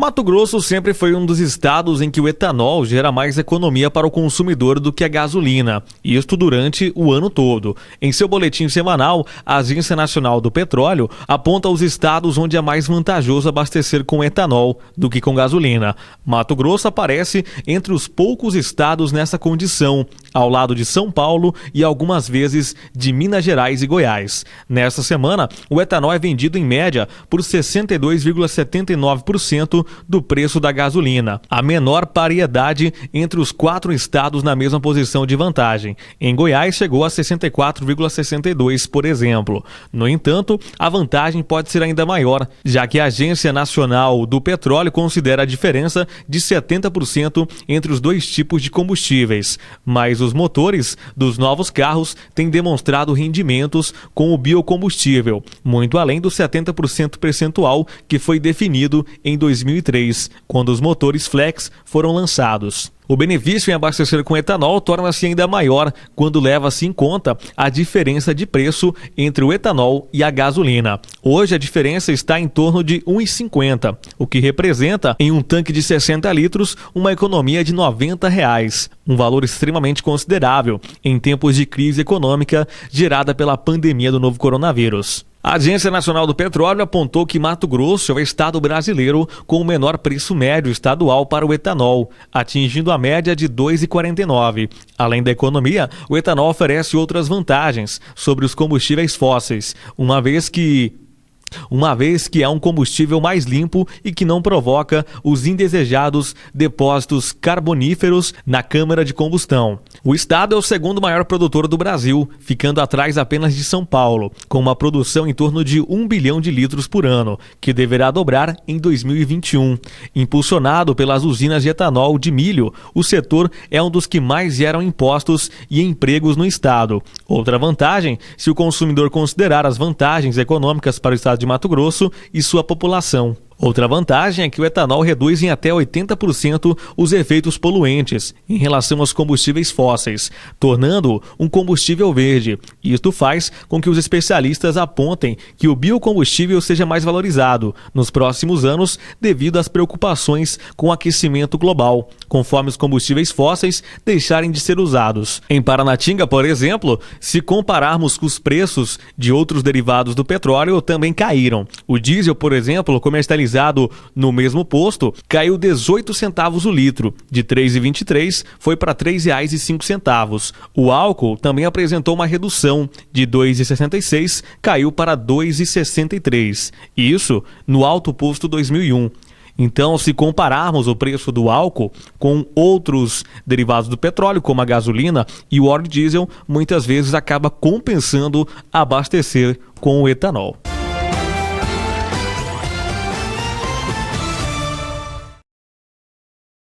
Mato Grosso sempre foi um dos estados em que o etanol gera mais economia para o consumidor do que a gasolina, isto durante o ano todo. Em seu boletim semanal, a Agência Nacional do Petróleo aponta os estados onde é mais vantajoso abastecer com etanol do que com gasolina. Mato Grosso aparece entre os poucos estados nessa condição, ao lado de São Paulo e algumas vezes de Minas Gerais e Goiás. Nesta semana, o etanol é vendido em média por 62,79% do preço da gasolina, a menor paridade entre os 4 estados na mesma posição de vantagem. Em Goiás chegou a 64,62%, por exemplo. No entanto, a vantagem pode ser ainda maior, já que a Agência Nacional do Petróleo considera a diferença de 70% entre os dois tipos de combustíveis. Mas os motores dos novos carros têm demonstrado rendimentos com o biocombustível, muito além do 70% percentual que foi definido em 2003, quando os motores flex foram lançados. O benefício em abastecer com etanol torna-se ainda maior quando leva-se em conta a diferença de preço entre o etanol e a gasolina. Hoje a diferença está em torno de R$ 1,50, o que representa, em um tanque de 60 litros, uma economia de R$ 90, um valor extremamente considerável em tempos de crise econômica gerada pela pandemia do novo coronavírus. A Agência Nacional do Petróleo apontou que Mato Grosso é o estado brasileiro com o menor preço médio estadual para o etanol, atingindo a média de R$ 2,49. Além da economia, o etanol oferece outras vantagens sobre os combustíveis fósseis, uma vez que é um combustível mais limpo e que não provoca os indesejados depósitos carboníferos na câmara de combustão. O estado é o segundo maior produtor do Brasil, ficando atrás apenas de São Paulo, com uma produção em torno de 1 bilhão de litros por ano, que deverá dobrar em 2021. Impulsionado pelas usinas de etanol de milho, o setor é um dos que mais geram impostos e empregos no estado. Outra vantagem, se o consumidor considerar as vantagens econômicas para o estado de Mato Grosso e sua população. Outra vantagem é que o etanol reduz em até 80% os efeitos poluentes em relação aos combustíveis fósseis, tornando-o um combustível verde. Isto faz com que os especialistas apontem que o biocombustível seja mais valorizado nos próximos anos devido às preocupações com o aquecimento global, conforme os combustíveis fósseis deixarem de ser usados. Em Paranatinga, por exemplo, se compararmos com os preços de outros derivados do petróleo, também caíram. O diesel, por exemplo, comercializado no mesmo posto, caiu 18 centavos o litro, de R$ 3,23 foi para R$ 3,05. O álcool também apresentou uma redução, de R$ 2,66 caiu para R$ 2,63. Isso no alto posto 2001. Então, se compararmos o preço do álcool com outros derivados do petróleo, como a gasolina e o óleo diesel, muitas vezes acaba compensando abastecer com o etanol.